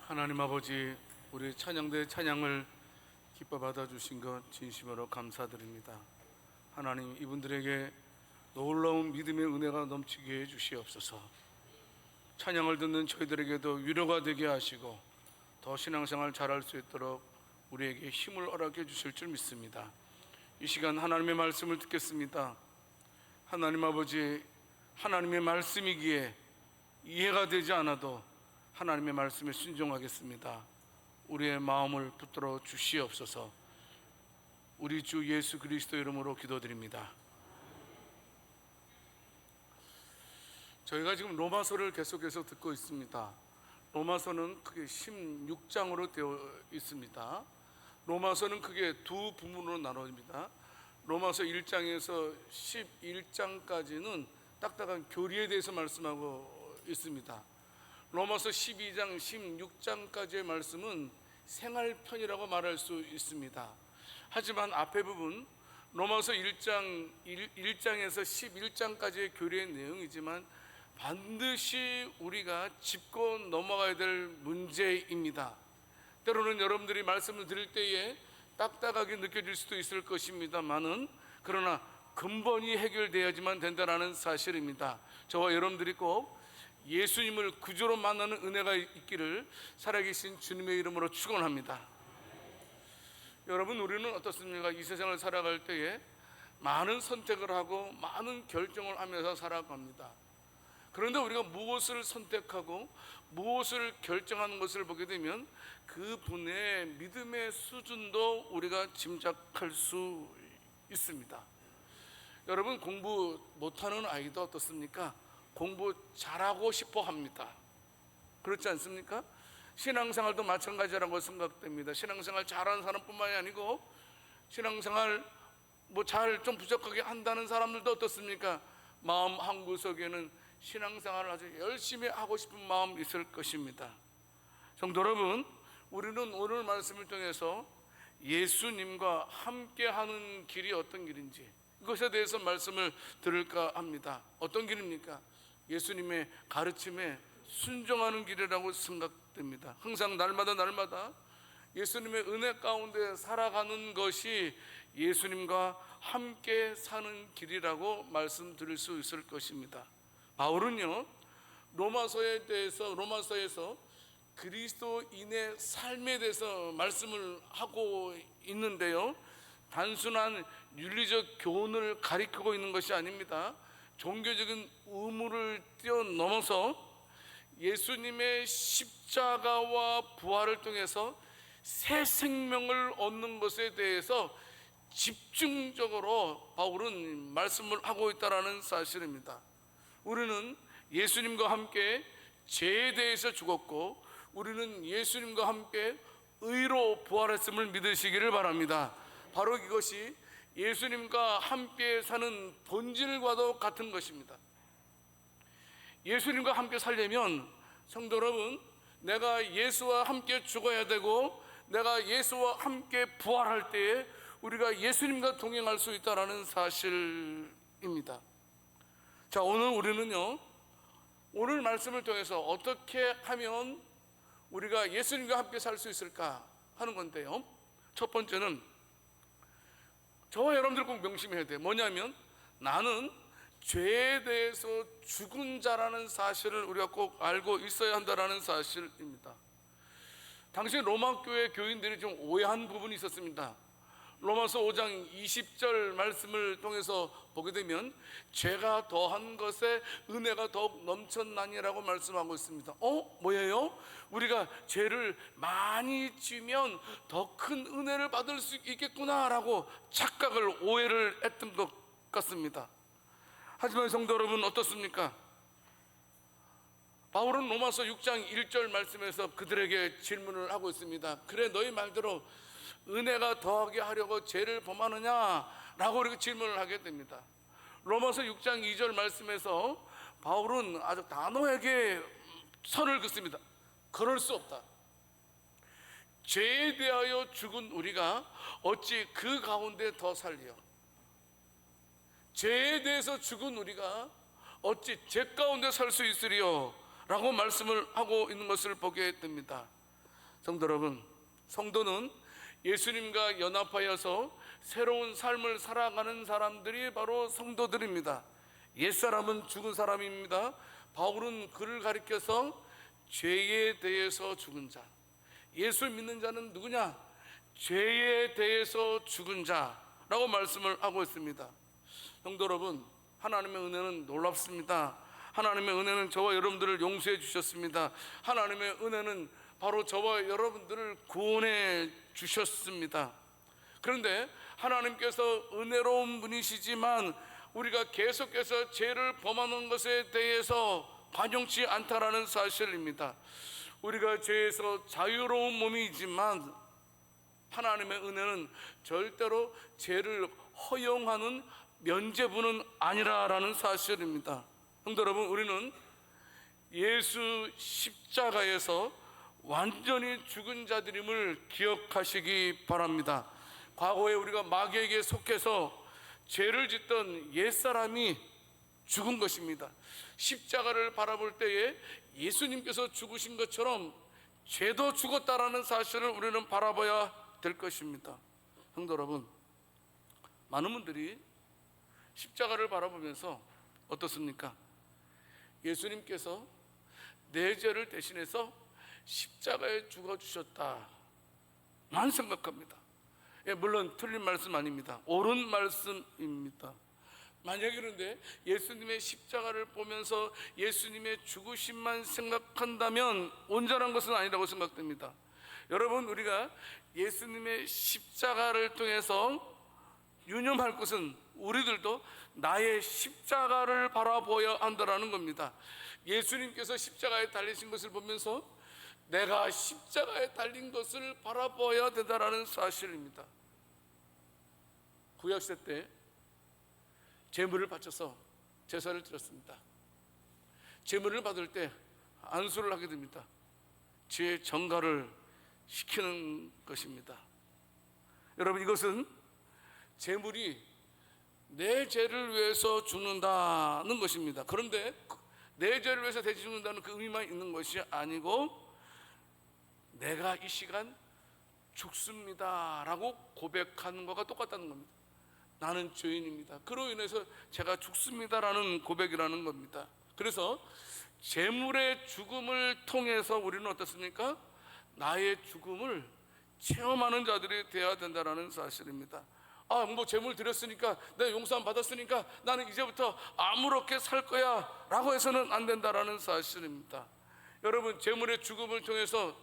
하나님 아버지, 우리 찬양대 찬양을 기뻐 받아주신 것 진심으로 감사드립니다. 하나님, 이분들에게 놀라운 믿음의 은혜가 넘치게 해주시옵소서. 찬양을 듣는 저희들에게도 위로가 되게 하시고 더 신앙생활 잘할 수 있도록 우리에게 힘을 허락해 주실 줄 믿습니다. 이 시간 하나님의 말씀을 듣겠습니다. 하나님 아버지, 하나님의 말씀이기에 이해가 되지 않아도 하나님의 말씀에 순종하겠습니다. 우리의 마음을 붙들어 주시옵소서. 우리 주 예수 그리스도 이름으로 기도드립니다. 저희가 지금 로마서를 계속해서 듣고 있습니다. 로마서는 크게 16장으로 되어 있습니다. 로마서는 크게 두 부문으로 나눠집니다. 로마서 1장에서 11장까지는 딱딱한 교리에 대해서 말씀하고 있습니다. 로마서 12장, 16장까지의 말씀은 생활편이라고 말할 수 있습니다. 하지만 앞에 부분 로마서 1장에서 11장까지의 교리의 내용이지만 반드시 우리가 짚고 넘어가야 될 문제입니다. 때로는 여러분들이 말씀을 들을 때에 딱딱하게 느껴질 수도 있을 것입니다만은, 그러나 근본이 해결되어야지만 된다는 사실입니다. 저와 여러분들이 꼭 예수님을 구주로 만나는 은혜가 있기를 살아계신 주님의 이름으로 축원합니다. 여러분, 우리는 어떻습니까? 이 세상을 살아갈 때에 많은 선택을 하고 많은 결정을 하면서 살아갑니다. 그런데 우리가 무엇을 선택하고 무엇을 결정하는 것을 보게 되면 그분의 믿음의 수준도 우리가 짐작할 수 있습니다. 여러분, 공부 못하는 아이도 어떻습니까? 공부 잘하고 싶어 합니다. 그렇지 않습니까? 신앙생활도 마찬가지라고 생각됩니다. 신앙생활 잘하는 사람뿐만이 아니고 신앙생활 잘 좀 부족하게 한다는 사람들도 어떻습니까? 마음 한구석에는 신앙생활을 아주 열심히 하고 싶은 마음이 있을 것입니다. 성도 여러분, 우리는 오늘 말씀을 통해서 예수님과 함께하는 길이 어떤 길인지 이것에 대해서 말씀을 들을까 합니다. 어떤 길입니까? 예수님의 가르침에 순종하는 길이라고 생각됩니다. 항상 날마다 예수님의 은혜 가운데 살아가는 것이 예수님과 함께 사는 길이라고 말씀드릴 수 있을 것입니다. 바울은요, 로마서에서 그리스도인의 삶에 대해서 말씀을 하고 있는데요, 단순한 윤리적 교훈을 가리키고 있는 것이 아닙니다. 종교적인 의무를 뛰어넘어서 예수님의 십자가와 부활을 통해서 새 생명을 얻는 것에 대해서 집중적으로 바울은 말씀을 하고 있다는 사실입니다. 우리는 예수님과 함께 죄에 대해서 죽었고 우리는 예수님과 함께 의로 부활했음을 믿으시기를 바랍니다. 바로 이것이 예수님과 함께 사는 본질과도 같은 것입니다. 예수님과 함께 살려면 성도 여러분, 내가 예수와 함께 죽어야 되고 내가 예수와 함께 부활할 때에 우리가 예수님과 동행할 수 있다는 사실입니다. 자, 오늘 우리는요, 오늘 말씀을 통해서 어떻게 하면 우리가 예수님과 함께 살 수 있을까 하는 건데요, 첫 번째는 저와 여러분들 꼭 명심해야 돼요. 뭐냐면 나는 죄에 대해서 죽은 자라는 사실을 우리가 꼭 알고 있어야 한다는 사실입니다. 당시 로마 교회 교인들이 좀 오해한 부분이 있었습니다. 로마서 5장 20절 말씀을 통해서 보게 되면 죄가 더한 것에 은혜가 더욱 넘쳤나니라고 말씀하고 있습니다. 뭐예요? 우리가 죄를 많이 지면 더 큰 은혜를 받을 수 있겠구나라고 착각을, 오해를 했던 것 같습니다. 하지만 성도 여러분, 어떻습니까? 바울은 로마서 6장 1절 말씀에서 그들에게 질문을 하고 있습니다. 그래, 너희 말대로 은혜가 더하게 하려고 죄를 범하느냐? 라고 이렇게 질문을 하게 됩니다. 로마서 6장 2절 말씀에서 바울은 아주 단호하게 선을 긋습니다. 그럴 수 없다. 죄에 대하여 죽은 우리가 어찌 그 가운데 더 살리요? 죄에 대해서 죽은 우리가 어찌 죄 가운데 살 수 있으리요? 라고 말씀을 하고 있는 것을 보게 됩니다. 성도 여러분, 성도는 예수님과 연합하여서 새로운 삶을 살아가는 사람들이 바로 성도들입니다. 옛사람은 죽은 사람입니다. 바울은 그를 가리켜서 죄에 대해서 죽은 자, 예수 믿는 자는 누구냐? 죄에 대해서 죽은 자라고 말씀을 하고 있습니다. 성도 여러분, 하나님의 은혜는 놀랍습니다. 하나님의 은혜는 저와 여러분들을 용서해 주셨습니다. 하나님의 은혜는 바로 저와 여러분들을 구원해 주셨습니다. 그런데 하나님께서 은혜로운 분이시지만 우리가 계속해서 죄를 범하는 것에 대해서 관용치 않다라는 사실입니다. 우리가 죄에서 자유로운 몸이지만 하나님의 은혜는 절대로 죄를 허용하는 면죄부는 아니라라는 사실입니다. 성도 여러분, 우리는 예수 십자가에서 완전히 죽은 자들임을 기억하시기 바랍니다. 과거에 우리가 마귀에게 속해서 죄를 짓던 옛사람이 죽은 것입니다. 십자가를 바라볼 때에 예수님께서 죽으신 것처럼 죄도 죽었다라는 사실을 우리는 바라봐야 될 것입니다. 성도 여러분, 많은 분들이 십자가를 바라보면서 어떻습니까? 예수님께서 내 죄를 대신해서 십자가에 죽어주셨다만 생각합니다. 물론 틀린 말씀 아닙니다. 옳은 말씀입니다. 만약에 그런데 예수님의 십자가를 보면서 예수님의 죽으심만 생각한다면 온전한 것은 아니라고 생각됩니다. 여러분, 우리가 예수님의 십자가를 통해서 유념할 것은 우리들도 나의 십자가를 바라보아야 한다는 겁니다. 예수님께서 십자가에 달리신 것을 보면서 내가 십자가에 달린 것을 바라보아야 된다는 사실입니다. 구약시대 때 제물을 바쳐서 제사를 드렸습니다. 제물을 받을 때 안수를 하게 됩니다. 죄 정가를 시키는 것입니다. 여러분, 이것은 제물이 내 죄를 위해서 죽는다는 것입니다. 그런데 내 죄를 위해서 대신 죽는다는 그 의미만 있는 것이 아니고 내가 이 시간 죽습니다라고 고백하는 것과 똑같다는 겁니다. 나는 죄인입니다. 그로 인해서 제가 죽습니다라는 고백이라는 겁니다. 그래서 제물의 죽음을 통해서 우리는 어떻습니까? 나의 죽음을 체험하는 자들이 되어야 된다는 사실입니다. 뭐 제물 드렸으니까 내가 용서함 받았으니까 나는 이제부터 아무렇게 살 거야 라고 해서는 안 된다는 사실입니다. 여러분, 제물의 죽음을 통해서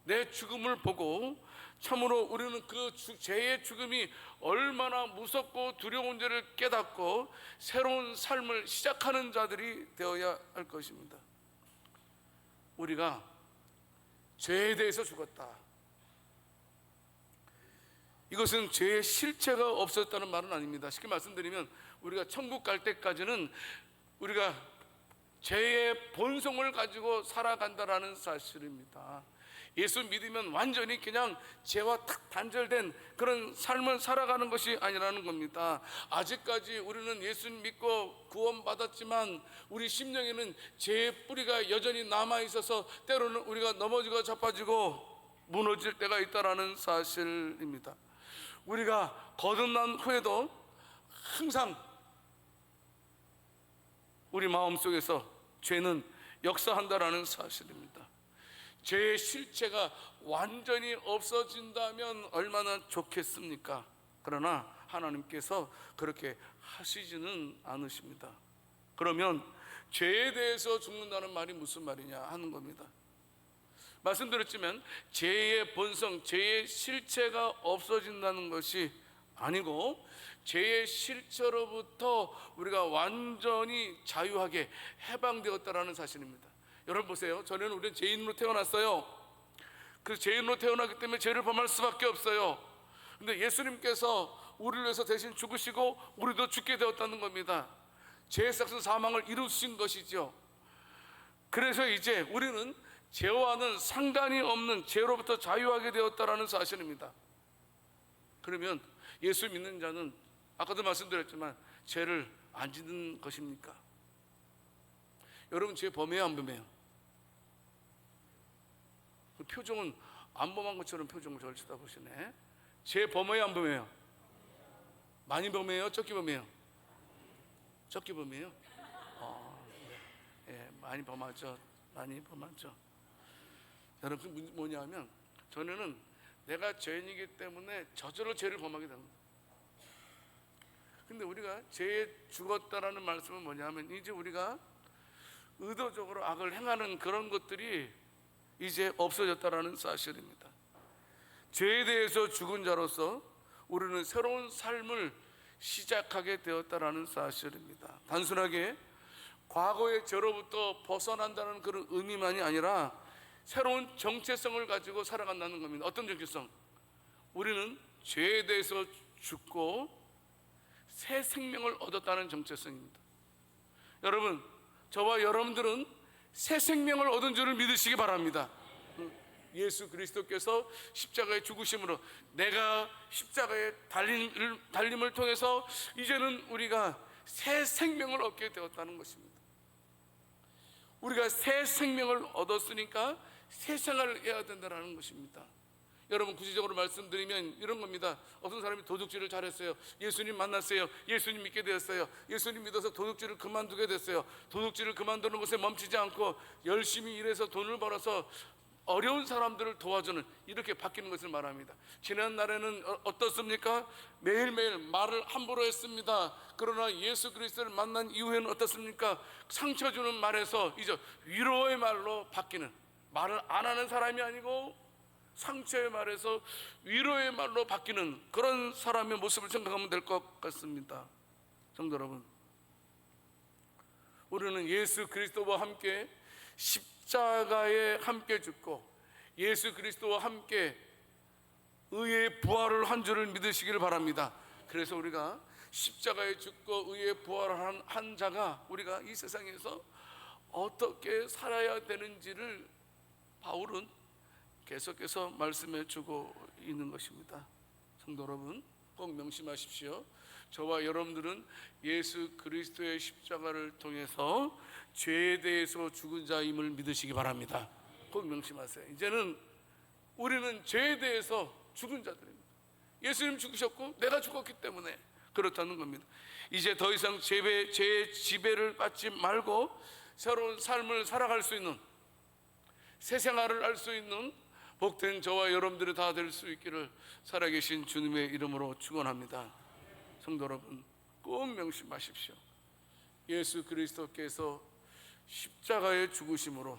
내 죽음을 보고 참으로 우리는 그 죄의 죽음이 얼마나 무섭고 두려운지를 깨닫고 새로운 삶을 시작하는 자들이 되어야 할 것입니다. 우리가 죄에 대해서 죽었다, 이것은 죄의 실체가 없었다는 말은 아닙니다. 쉽게 말씀드리면 우리가 천국 갈 때까지는 우리가 죄의 본성을 가지고 살아간다라는 사실입니다. 예수 믿으면 완전히 그냥 죄와 탁 단절된 그런 삶을 살아가는 것이 아니라는 겁니다. 아직까지 우리는 예수 믿고 구원받았지만 우리 심령에는 죄의 뿌리가 여전히 남아있어서 때로는 우리가 넘어지고 자빠지고 무너질 때가 있다는 사실입니다. 우리가 거듭난 후에도 항상 우리 마음속에서 죄는 역사한다라는 사실입니다. 죄의 실체가 완전히 없어진다면 얼마나 좋겠습니까? 그러나 하나님께서 그렇게 하시지는 않으십니다. 그러면 죄에 대해서 죽는다는 말이 무슨 말이냐 하는 겁니다. 말씀드렸지만 죄의 본성, 죄의 실체가 없어진다는 것이 아니고 죄의 실체로부터 우리가 완전히 자유하게 해방되었다는 사실입니다. 여러분 보세요. 전에는 우리는 죄인으로 태어났어요. 그 죄인으로 태어나기 때문에 죄를 범할 수밖에 없어요. 근데 예수님께서 우리를 위해서 대신 죽으시고 우리도 죽게 되었다는 겁니다. 죄의 삭슨 사망을 이루신 것이죠. 그래서 이제 우리는 죄와는 상관이 없는 죄로부터 자유하게 되었다는 사실입니다. 그러면 예수 믿는 자는 아까도 말씀드렸지만 죄를 안 짓는 것입니까? 여러분, 죄 범해요 안 범해요? 그 표정은 안 범한 것처럼 표정을 저를 쳐다보시네. 제 범해요, 안 범해요? 많이 범해요, 적게 범해요? 적게 범해요? 네. 많이 범하죠. 많이 범하죠. 여러분, 뭐냐면 저는 내가 죄인이기 때문에 저절로 죄를 범하게 됩니다. 근데 우리가 죄에 죽었다라는 말씀은 뭐냐면 이제 우리가 의도적으로 악을 행하는 그런 것들이 이제 없어졌다라는 사실입니다. 죄에 대해서 죽은 자로서 우리는 새로운 삶을 시작하게 되었다라는 사실입니다. 단순하게 과거의 죄로부터 벗어난다는 그런 의미만이 아니라 새로운 정체성을 가지고 살아간다는 겁니다. 어떤 정체성? 우리는 죄에 대해서 죽고 새 생명을 얻었다는 정체성입니다. 여러분, 저와 여러분들은 새 생명을 얻은 줄을 믿으시기 바랍니다. 예수 그리스도께서 십자가의 죽으심으로 내가 십자가의 달림을 통해서 이제는 우리가 새 생명을 얻게 되었다는 것입니다. 우리가 새 생명을 얻었으니까 새 생활을 해야 된다는 것입니다. 여러분, 구체적으로 말씀드리면 이런 겁니다. 어떤 사람이 도둑질을 잘했어요. 예수님 만났어요. 예수님 믿게 되었어요. 예수님 믿어서 도둑질을 그만두게 됐어요. 도둑질을 그만두는 것에 멈추지 않고 열심히 일해서 돈을 벌어서 어려운 사람들을 도와주는, 이렇게 바뀌는 것을 말합니다. 지난 날에는 어떻습니까? 매일매일 말을 함부로 했습니다. 그러나 예수 그리스도를 만난 이후에는 어떻습니까? 상처 주는 말에서 이제 위로의 말로 바뀌는, 말을 안 하는 사람이 아니고 상처의 말에서 위로의 말로 바뀌는 그런 사람의 모습을 생각하면 될 것 같습니다. 성도 여러분, 우리는 예수 그리스도와 함께 십자가에 함께 죽고 예수 그리스도와 함께 의의 부활을 한 줄을 믿으시기를 바랍니다. 그래서 우리가 십자가에 죽고 의의 부활을 한 자가 우리가 이 세상에서 어떻게 살아야 되는지를 바울은 계속해서 말씀해 주고 있는 것입니다. 성도 여러분, 꼭 명심하십시오. 저와 여러분들은 예수 그리스도의 십자가를 통해서 죄에 대해서 죽은 자임을 믿으시기 바랍니다. 꼭 명심하세요. 이제는 우리는 죄에 대해서 죽은 자들입니다. 예수님 죽으셨고 내가 죽었기 때문에 그렇다는 겁니다. 이제 더 이상 죄의 지배를 받지 말고 새로운 삶을 살아갈 수 있는, 새 생활을 할 수 있는 복된 저와 여러분들이 다 될 수 있기를 살아계신 주님의 이름으로 축원합니다. 성도 여러분, 꼭 명심하십시오. 예수 그리스도께서 십자가에 죽으심으로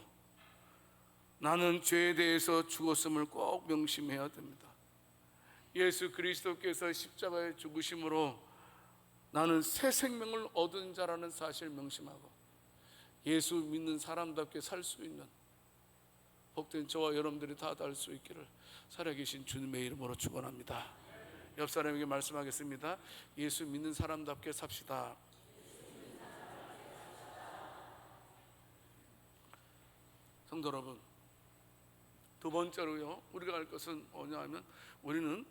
나는 죄에 대해서 죽었음을 꼭 명심해야 됩니다. 예수 그리스도께서 십자가에 죽으심으로 나는 새 생명을 얻은 자라는 사실을 명심하고 예수 믿는 사람답게 살 수 있는 복된 저와 여러분들이 다 될 수 있기를 살아계신 주님의 이름으로 축원합니다. 옆 사람에게 말씀하겠습니다. 예수 믿는 사람답게 삽시다. 성도 여러분, 두 번째로요, 우리가 알 것은 뭐냐 하면 우리는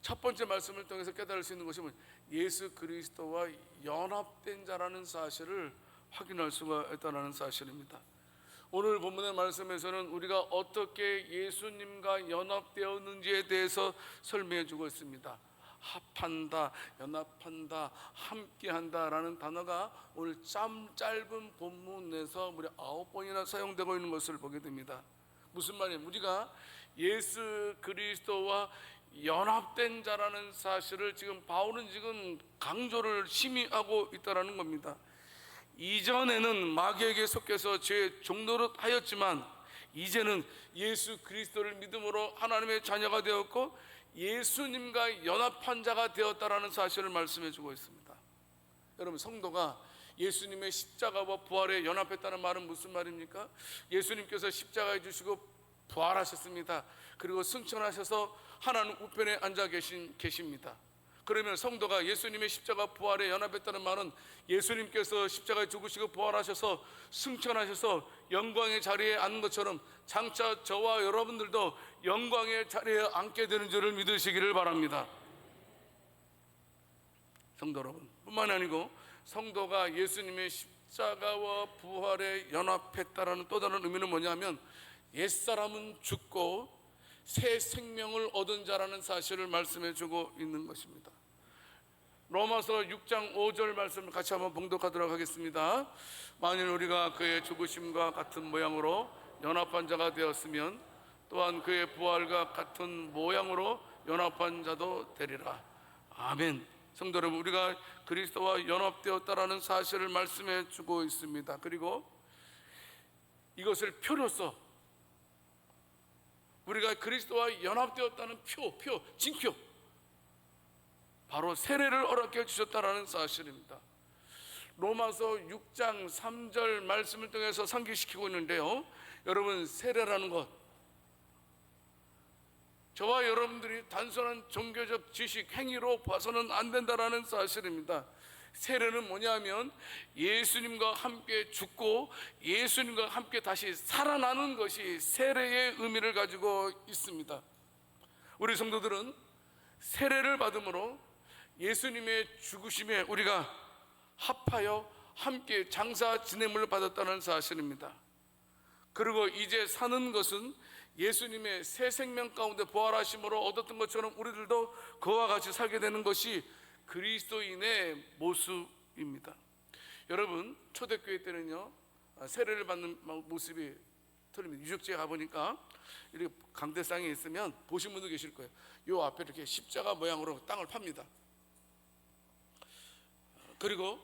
첫 번째 말씀을 통해서 깨달을 수 있는 것이 예수 그리스도와 연합된 자라는 사실을 확인할 수가 있다는 사실입니다. 오늘 본문의 말씀에서는 우리가 어떻게 예수님과 연합되었는지에 대해서 설명해 주고 있습니다. 합한다, 연합한다, 함께한다 라는 단어가 오늘 짧은 본문에서 무려 9번이나 사용되고 있는 것을 보게 됩니다. 무슨 말이에요? 우리가 예수 그리스도와 연합된 자라는 사실을 지금 바울은 지금 강조를 심히 하고 있다는 겁니다. 이전에는 마귀에게 속해서 죄의 종노릇 하였지만 이제는 예수 그리스도를 믿음으로 하나님의 자녀가 되었고 예수님과 연합한 자가 되었다라는 사실을 말씀해 주고 있습니다. 여러분, 성도가 예수님의 십자가와 부활에 연합했다는 말은 무슨 말입니까? 예수님께서 십자가에 주시고 부활하셨습니다. 그리고 승천하셔서 하나님 우편에 앉아 계십니다. 그러면 성도가 예수님의 십자가 부활에 연합했다는 말은 예수님께서 십자가에 죽으시고 부활하셔서 승천하셔서 영광의 자리에 앉는 것처럼 장차 저와 여러분들도 영광의 자리에 앉게 되는 줄을 믿으시기를 바랍니다. 성도 여러분, 뿐만 아니고 성도가 예수님의 십자가와 부활에 연합했다라는 또 다른 의미는 뭐냐면 옛사람은 죽고 새 생명을 얻은 자라는 사실을 말씀해 주고 있는 것입니다. 로마서 6장 5절 말씀을 같이 한번 봉독하도록 하겠습니다. 만일 우리가 그의 죽으심과 같은 모양으로 연합한 자가 되었으면 또한 그의 부활과 같은 모양으로 연합한 자도 되리라. 아멘. 성도 여러분, 우리가 그리스도와 연합되었다라는 사실을 말씀해 주고 있습니다. 그리고 이것을 표로서 우리가 그리스도와 연합되었다는 징표, 바로 세례를 허락해 주셨다라는 사실입니다. 로마서 6장 3절 말씀을 통해서 상기시키고 있는데요, 여러분, 세례라는 것, 저와 여러분들이 단순한 종교적 지식, 행위로 봐서는 안 된다라는 사실입니다. 세례는 뭐냐면 예수님과 함께 죽고 예수님과 함께 다시 살아나는 것이 세례의 의미를 가지고 있습니다. 우리 성도들은 세례를 받음으로 예수님의 죽으심에 우리가 합하여 함께 장사 지냄을 받았다는 사실입니다. 그리고 이제 사는 것은 예수님의 새 생명 가운데 부활하심으로 얻었던 것처럼 우리들도 그와 같이 살게 되는 것이 그리스도인의 모습입니다. 여러분, 초대교회 때는요, 세례를 받는 모습이 틀립니다. 유적지에 가보니까 이렇게 강대상에 있으면 보신 분도 계실 거예요. 요 앞에 이렇게 십자가 모양으로 땅을 팝니다. 그리고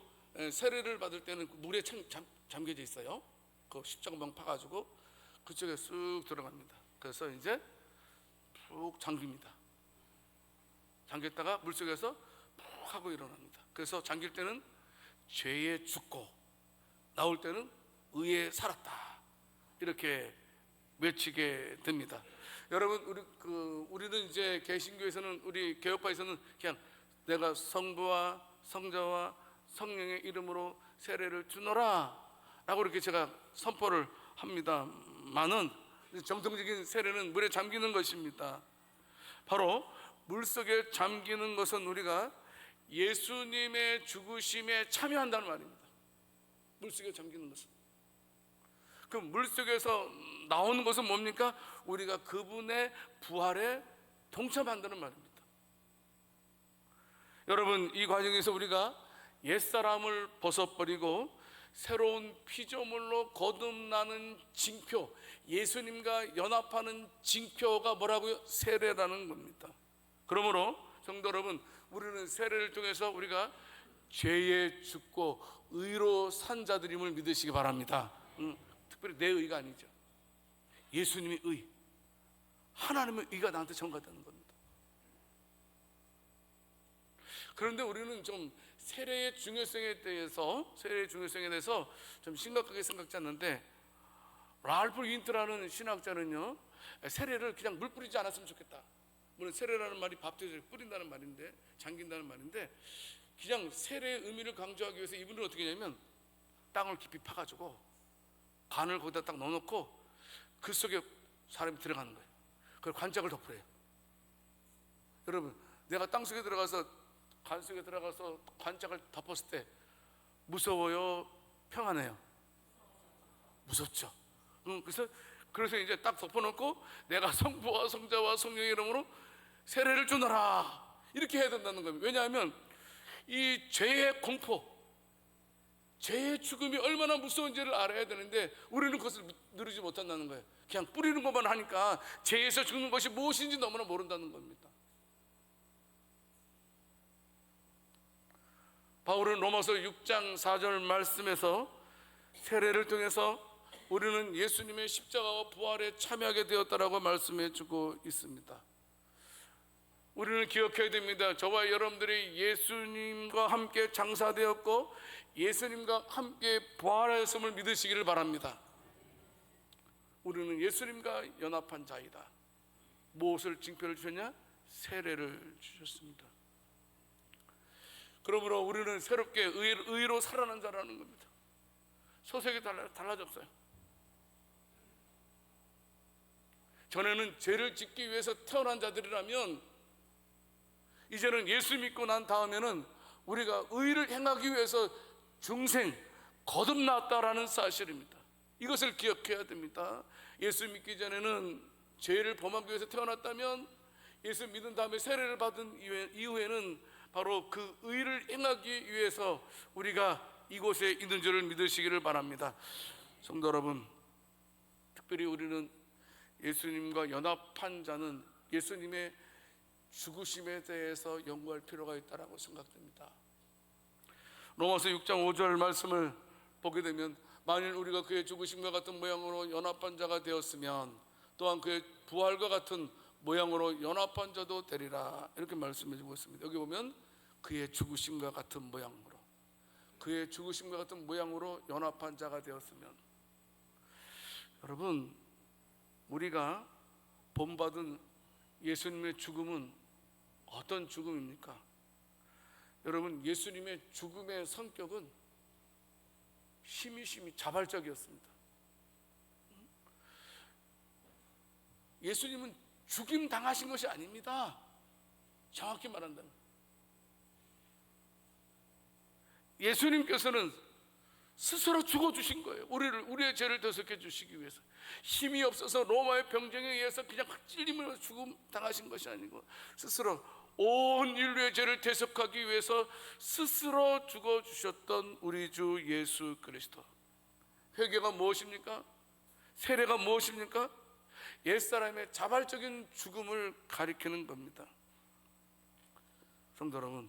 세례를 받을 때는 물에 잠겨져 있어요. 그 십자가 모양 파가지고 그쪽에 쑥 들어갑니다. 그래서 이제 푹 잠깁니다. 잠겼다가 물속에서 푹 하고 일어납니다. 그래서 잠길 때는 죄에 죽고 나올 때는 의에 살았다, 이렇게 외치게 됩니다. 여러분, 우리는 이제 개신교에서는, 우리 개혁파에서는 그냥 내가 성부와 성자와 성령의 이름으로 세례를 주노라 라고 이렇게 제가 선포를 합니다만은, 정통적인 세례는 물에 잠기는 것입니다. 바로 물속에 잠기는 것은 우리가 예수님의 죽으심에 참여한다는 말입니다. 물속에 잠기는 것은, 그 물속에서 나오는 것은 뭡니까? 우리가 그분의 부활에 동참한다는 말입니다. 여러분, 이 과정에서 우리가 옛사람을 벗어버리고 새로운 피조물로 거듭나는 징표, 예수님과 연합하는 징표가 뭐라고요? 세례라는 겁니다. 그러므로 성도 여러분, 우리는 세례를 통해서 우리가 죄에 죽고 의로 산 자들임을 믿으시기 바랍니다. 특별히 내 의가 아니죠. 예수님의 의, 하나님의 의가 나한테 전가되는 겁니다. 그런데 우리는 좀 세례의 중요성에 대해서 좀 심각하게 생각지 않는데, 랄프 윈트라는 신학자는요, 세례를 그냥 물 뿌리지 않았으면 좋겠다. 물론 세례라는 말이 밥도에 뿌린다는 말인데, 잠긴다는 말인데, 그냥 세례의 의미를 강조하기 위해서 이분은 어떻게 하냐면 땅을 깊이 파가지고 관을 거기다 딱 넣어놓고 그 속에 사람이 들어가는 거예요. 그걸 관짝을 덮으래요. 여러분, 내가 땅 속에 들어가서, 관 속에 들어가서 관짝을 덮었을 때 무서워요? 평안해요? 무섭죠. 그래서 이제 딱 덮어놓고 내가 성부와 성자와 성령의 이름으로 세례를 주노라, 이렇게 해야 된다는 겁니다. 왜냐하면 이 죄의 공포, 죄의 죽음이 얼마나 무서운지를 알아야 되는데 우리는 그것을 누리지 못한다는 거예요. 그냥 뿌리는 것만 하니까 죄에서 죽는 것이 무엇인지 너무나 모른다는 겁니다. 바울은 로마서 6장 4절 말씀에서 세례를 통해서 우리는 예수님의 십자가와 부활에 참여하게 되었다라고 말씀해 주고 있습니다. 우리는 기억해야 됩니다. 저와 여러분들이 예수님과 함께 장사되었고 예수님과 함께 부활하였음을 믿으시기를 바랍니다. 우리는 예수님과 연합한 자이다. 무엇을 징표를 주셨냐? 세례를 주셨습니다. 그러므로 우리는 새롭게 의로 살아난 자라는 겁니다. 소색이 달라졌어요. 전에는 죄를 짓기 위해서 태어난 자들이라면 이제는 예수 믿고 난 다음에는 우리가 의를 행하기 위해서 중생 거듭났다라는 사실입니다. 이것을 기억해야 됩니다. 예수 믿기 전에는 죄를 범하기 위해서 태어났다면 예수 믿은 다음에 세례를 받은 이후에는 바로 그 의를 행하기 위해서 우리가 이곳에 있는 줄을 믿으시기를 바랍니다. 성도 여러분, 특별히 우리는 예수님과 연합한 자는 예수님의 죽으심에 대해서 연구할 필요가 있다고 생각됩니다. 로마서 6장 5절 말씀을 보게 되면 만일 우리가 그의 죽으심과 같은 모양으로 연합한 자가 되었으면 또한 그의 부활과 같은 모양으로 연합한 자도 되리라, 이렇게 말씀해 주고 있습니다. 여기 보면 그의 죽으심과 같은 모양으로, 그의 죽으심과 같은 모양으로 연합한 자가 되었으면, 여러분, 우리가 본받은 예수님의 죽음은 어떤 죽음입니까? 여러분, 예수님의 죽음의 성격은 심히 자발적이었습니다. 예수님은 죽임 당하신 것이 아닙니다. 정확히 말한다면 예수님께서는 스스로 죽어주신 거예요. 우리의 죄를 대속해 주시기 위해서. 힘이 없어서 로마의 병정에 의해서 그냥 찔림으로 죽음 당하신 것이 아니고 스스로 온 인류의 죄를 대속하기 위해서 스스로 죽어주셨던 우리 주 예수 그리스도. 회개가 무엇입니까? 세례가 무엇입니까? 옛사람의 자발적인 죽음을 가리키는 겁니다. 성도 여러분,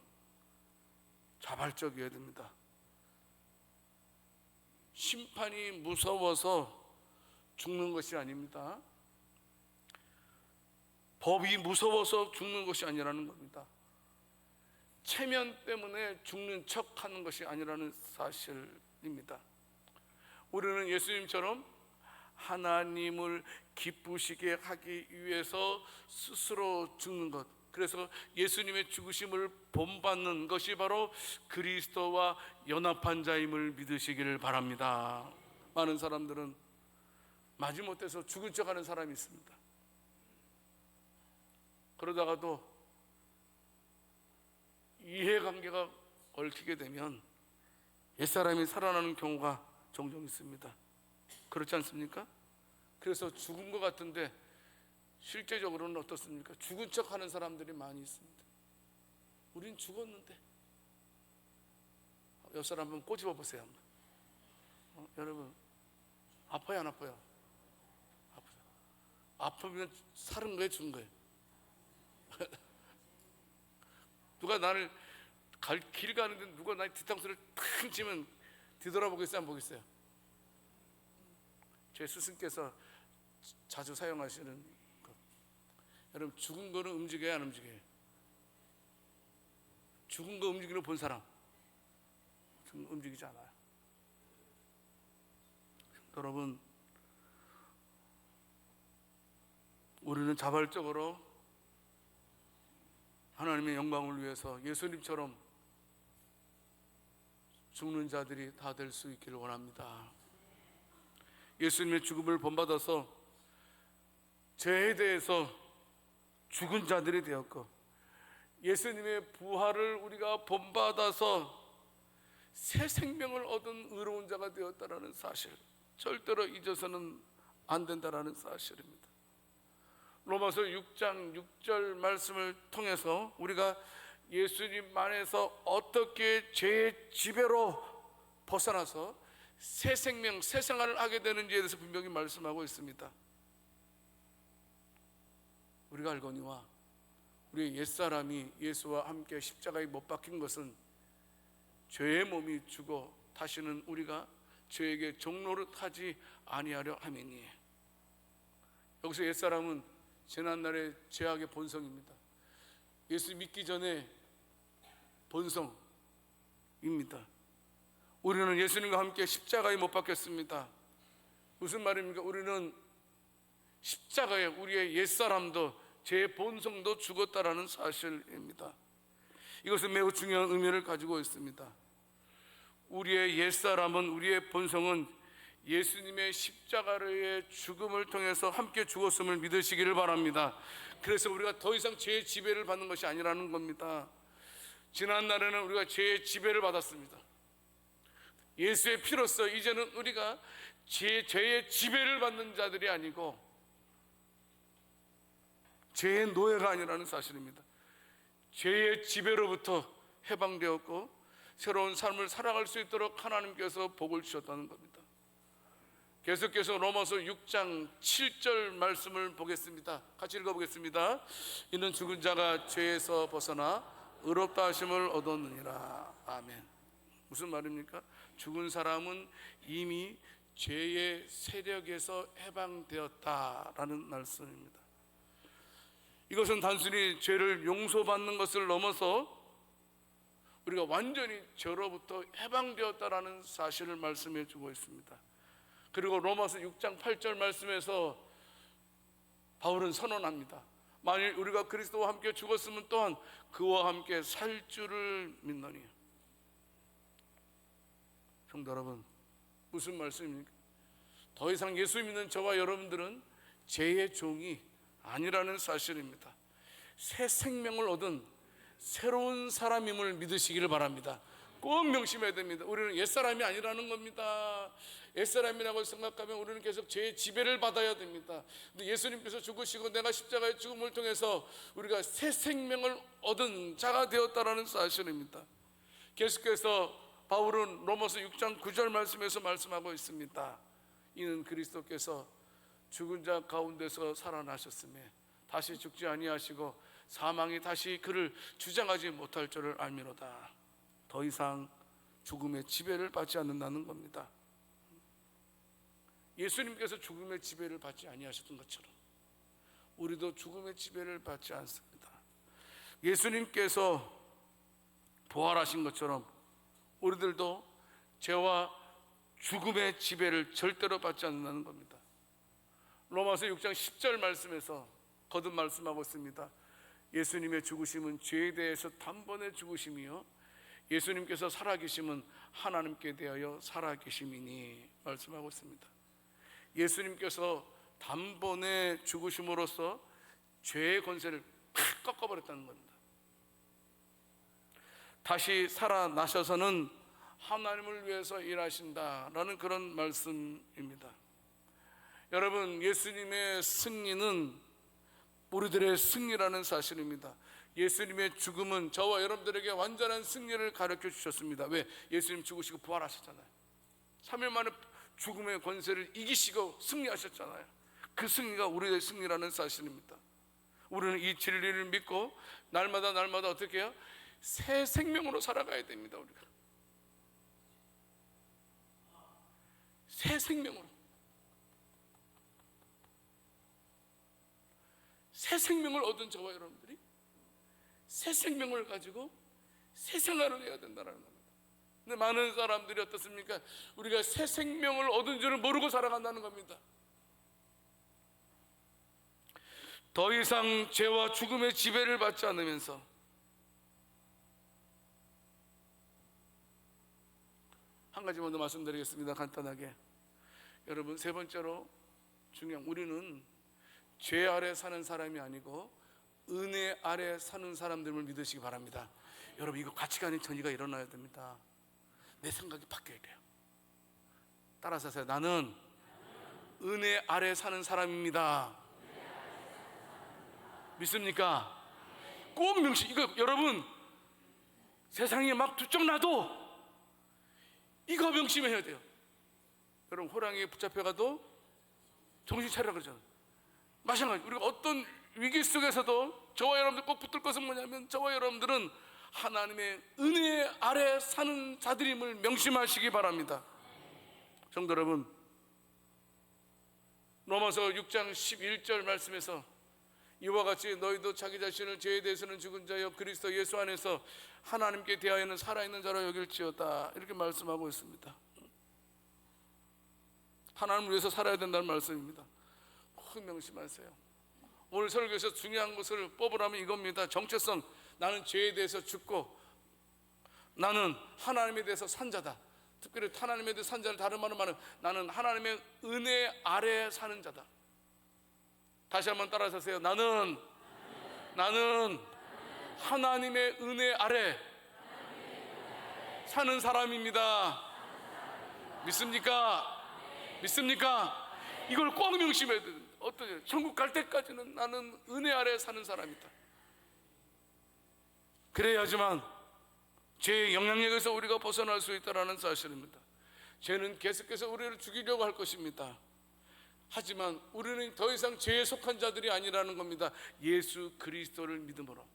자발적이어야 됩니다. 심판이 무서워서 죽는 것이 아닙니다. 법이 무서워서 죽는 것이 아니라는 겁니다. 체면 때문에 죽는 척하는 것이 아니라는 사실입니다. 우리는 예수님처럼 하나님을 기쁘시게 하기 위해서 스스로 죽는 것, 그래서 예수님의 죽으심을 본받는 것이 바로 그리스도와 연합한 자임을 믿으시기를 바랍니다. 많은 사람들은 마지못해서 죽은 척하는 사람이 있습니다. 그러다가도 이해관계가 얽히게 되면 옛사람이 살아나는 경우가 종종 있습니다. 그렇지 않습니까? 그래서 죽은 것 같은데 실제적으로는 어떻습니까? 죽은 척하는 사람들이 많이 있습니다. 우린 죽었는데. 옆 사람 한번 꼬집어 보세요. 여러분, 아파요 안 아파요? 아프죠. 아프면 살은 거예요, 죽은 거예요? 누가 나를 길 가는데 누가 나의 뒤통수를 탁 치면 뒤돌아보겠어요, 안 보겠어요? 제 스승께서 자주 사용하시는 것. 여러분, 죽은 거는 움직여야 안 움직여요? 죽은 거 움직이는 거 본 사람? 움직이지 않아요. 여러분, 우리는 자발적으로 하나님의 영광을 위해서 예수님처럼 죽는 자들이 다 될 수 있기를 원합니다. 예수님의 죽음을 본받아서 죄에 대해서 죽은 자들이 되었고, 예수님의 부활을 우리가 본받아서 새 생명을 얻은 의로운 자가 되었다는 사실, 절대로 잊어서는 안 된다는 사실입니다. 로마서 6장 6절 말씀을 통해서 우리가 예수님 안에서 어떻게 죄의 지배로 벗어나서 새 생명, 새 생활을 하게 되는지에 대해서 분명히 말씀하고 있습니다. 우리가 알거니와 우리의 옛사람이 예수와 함께 십자가에 못 박힌 것은 죄의 몸이 죽어 다시는 우리가 죄에게 종노릇하지 아니하려 함이니. 여기서 옛사람은 지난날의 죄악의 본성입니다. 예수 믿기 전에 본성입니다. 우리는 예수님과 함께 십자가에 못 박혔습니다. 무슨 말입니까? 우리는 십자가에 우리의 옛사람도 제 본성도 죽었다라는 사실입니다. 이것은 매우 중요한 의미를 가지고 있습니다. 우리의 옛사람은, 우리의 본성은 예수님의 십자가의 죽음을 통해서 함께 죽었음을 믿으시기를 바랍니다. 그래서 우리가 더 이상 죄의 지배를 받는 것이 아니라는 겁니다. 지난 날에는 우리가 죄의 지배를 받았습니다. 예수의 피로써 이제는 우리가 죄의 지배를 받는 자들이 아니고 죄의 노예가 아니라는 사실입니다. 죄의 지배로부터 해방되었고 새로운 삶을 살아갈 수 있도록 하나님께서 복을 주셨다는 겁니다. 계속해서 로마서 6장 7절 말씀을 보겠습니다. 같이 읽어보겠습니다. 이는 죽은 자가 죄에서 벗어나 의롭다 하심을 얻었느니라. 아멘. 무슨 말입니까? 죽은 사람은 이미 죄의 세력에서 해방되었다라는 말씀입니다. 이것은 단순히 죄를 용서받는 것을 넘어서 우리가 완전히 죄로부터 해방되었다라는 사실을 말씀해 주고 있습니다. 그리고 로마서 6장 8절 말씀에서 바울은 선언합니다. 만일 우리가 그리스도와 함께 죽었으면 또한 그와 함께 살 줄을 믿노니. 성도 여러분, 무슨 말씀입니까? 더 이상 예수 믿는 저와 여러분들은 죄의 종이 아니라는 사실입니다. 새 생명을 얻은 새로운 사람임을 믿으시기를 바랍니다. 꼭 명심해야 됩니다. 우리는 옛사람이 아니라는 겁니다. 옛사람이라고 생각하면 우리는 계속 죄의 지배를 받아야 됩니다. 근데 예수님께서 죽으시고 내가 십자가의 죽음을 통해서 우리가 새 생명을 얻은 자가 되었다는 사실입니다. 계속해서 바울은 로마서 6장 9절 말씀에서 말씀하고 있습니다. 이는 그리스도께서 죽은 자 가운데서 살아나셨음에 다시 죽지 아니하시고 사망이 다시 그를 주장하지 못할 줄을 알미로다. 더 이상 죽음의 지배를 받지 않는다는 겁니다. 예수님께서 죽음의 지배를 받지 아니하셨던 것처럼 우리도 죽음의 지배를 받지 않습니다. 예수님께서 부활하신 것처럼 우리들도 죄와 죽음의 지배를 절대로 받지 않는다는 겁니다. 로마서 6장 10절 말씀에서 거듭 말씀하고 있습니다. 예수님의 죽으심은 죄에 대해서 단번에 죽으심이요 예수님께서 살아계심은 하나님께 대하여 살아계심이니 말씀하고 있습니다. 예수님께서 단번에 죽으심으로써 죄의 권세를 팍 꺾어버렸다는 겁니다. 다시 살아나셔서는 하나님을 위해서 일하신다라는 그런 말씀입니다. 여러분, 예수님의 승리는 우리들의 승리라는 사실입니다. 예수님의 죽음은 저와 여러분들에게 완전한 승리를 가르쳐 주셨습니다. 왜? 예수님 죽으시고 부활하셨잖아요. 3일 만에 죽음의 권세를 이기시고 승리하셨잖아요. 그 승리가 우리의 승리라는 사실입니다. 우리는 이 진리를 믿고 날마다 어떻게 해요? 새 생명으로 살아가야 됩니다. 우리가 새 생명으로, 새 생명을 얻은 저와 여러분들이 새 생명을 가지고 새 생활을 해야 된다는 겁니다. 근데 많은 사람들이 어떻습니까? 우리가 새 생명을 얻은 줄을 모르고 살아간다는 겁니다. 더 이상 죄와 죽음의 지배를 받지 않으면서 한 가지만 더 말씀드리겠습니다. 간단하게. 여러분, 세 번째로 중요한, 우리는 죄 아래 사는 사람이 아니고 은혜 아래 사는 사람들을 믿으시기 바랍니다. 여러분, 이거 가치관의 전이가 일어나야 됩니다. 내 생각이 바뀌어야 돼요. 따라서 하세요. 나는 은혜 아래 사는 사람입니다. 믿습니까? 꼭 명시. 이거 여러분, 세상이 막 두쩍나도 이거 명심해야 돼요. 여러분, 호랑이에 붙잡혀가도 정신 차리라 그러잖아요. 마찬가지, 우리가 어떤 위기 속에서도 저와 여러분들 꼭 붙들 것은 뭐냐면, 저와 여러분들은 하나님의 은혜 아래 사는 자들임을 명심하시기 바랍니다. 성도 여러분, 로마서 6장 11절 말씀에서 이와 같이 너희도 자기 자신을 죄에 대해서는 죽은 자여 그리스도 예수 안에서 하나님께 대하여는 살아있는 자로 여길지어다, 이렇게 말씀하고 있습니다. 하나님을 위해서 살아야 된다는 말씀입니다. 꼭 명심하세요. 오늘 설교에서 중요한 것을 뽑으라면 이겁니다. 정체성. 나는 죄에 대해서 죽고 나는 하나님에 대해서 산 자다. 특별히 하나님에 대해서 산 자를 다른 말로 말하면 나는 하나님의 은혜 아래 사는 자다. 다시 한번 따라하세요. 나는 하나님의 은혜 아래 사는 사람입니다. 믿습니까? 믿습니까? 이걸 꼭 명심해야 돼. 어떠냐? 천국 갈 때까지는 나는 은혜 아래 사는 사람이다. 그래야지만 죄의 영향력에서 우리가 벗어날 수 있다는 사실입니다. 죄는 계속해서 우리를 죽이려고 할 것입니다. 하지만 우리는 더 이상 죄에 속한 자들이 아니라는 겁니다. 예수 그리스도를 믿음으로,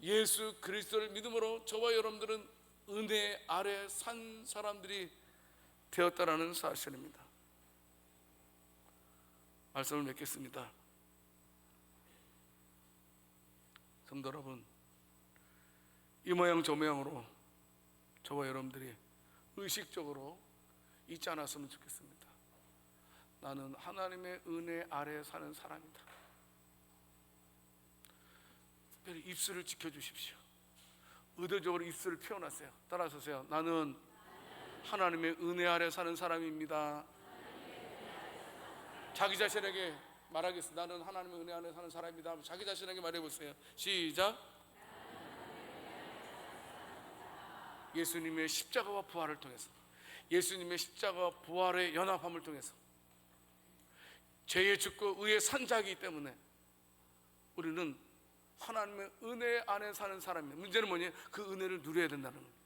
예수 그리스도를 믿음으로 저와 여러분들은 은혜 아래 산 사람들이 되었다라는 사실입니다. 말씀을 맺겠습니다. 성도 여러분, 이 모양 저 모양으로 저와 여러분들이 의식적으로 잊지 않았으면 좋겠습니다. 나는 하나님의 은혜 아래 사는 사람이다. 특별히 입술을 지켜주십시오. 의도적으로 입술을 표현하세요. 따라서세요. 나는 하나님의 은혜 아래 사는 사람입니다. 자기 자신에게 말하겠습니다. 나는 하나님의 은혜 아래 사는 사람입니다. 자기 자신에게 말해보세요. 시작. 예수님의 십자가와 부활을 통해서, 예수님의 십자가와 부활의 연합함을 통해서 죄의 죽고 의의 산자이기 때문에 우리는 하나님의 은혜 안에 사는 사람입니다. 문제는 뭐냐? 그 은혜를 누려야 된다는 겁니다.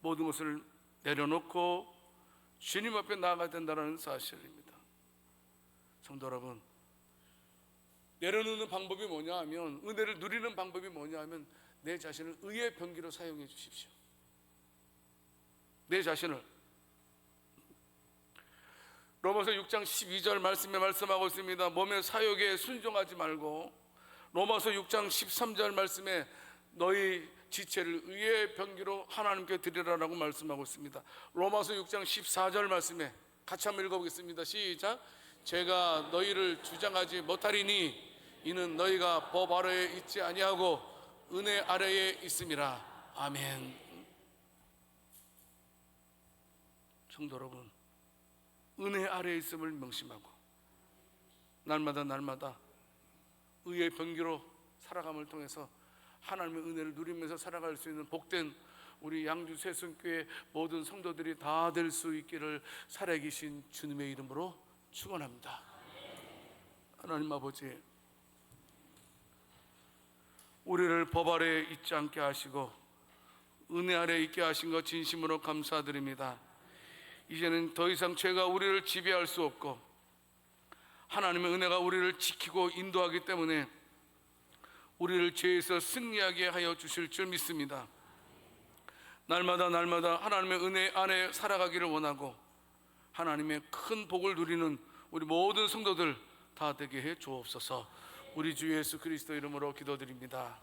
모든 것을 내려놓고 주님 앞에 나아가야 된다는 사실입니다. 성도 여러분, 내려놓는 방법이 뭐냐 하면, 은혜를 누리는 방법이 뭐냐 하면 내 자신을 의의 병기로 사용해 주십시오. 내 자신을. 로마서 6장 12절 말씀에 말씀하고 있습니다. 몸의 사욕에 순종하지 말고, 로마서 6장 13절 말씀에 너희 지체를 의의 병기로 하나님께 드리라라고 말씀하고 있습니다. 로마서 6장 14절 말씀에 같이 한번 읽어보겠습니다. 시작. 제가 너희를 주장하지 못하리니 이는 너희가 법 아래에 있지 아니하고 은혜 아래에 있음이라. 아멘. 성도 여러분, 은혜 아래에 있음을 명심하고 날마다 의의 병기로 살아감을 통해서 하나님의 은혜를 누리면서 살아갈 수 있는 복된 우리 양주 새순교회 모든 성도들이 다 될 수 있기를 살아계신 주님의 이름으로 축원합니다. 하나님 아버지, 우리를 법 아래에 있지 않게 하시고 은혜 아래에 있게 하신 것 진심으로 감사드립니다. 이제는 더 이상 죄가 우리를 지배할 수 없고 하나님의 은혜가 우리를 지키고 인도하기 때문에 우리를 죄에서 승리하게 하여 주실 줄 믿습니다. 날마다 하나님의 은혜 안에 살아가기를 원하고 하나님의 큰 복을 누리는 우리 모든 성도들 다 되게 해 주옵소서. 우리 주 예수 그리스도 이름으로 기도드립니다.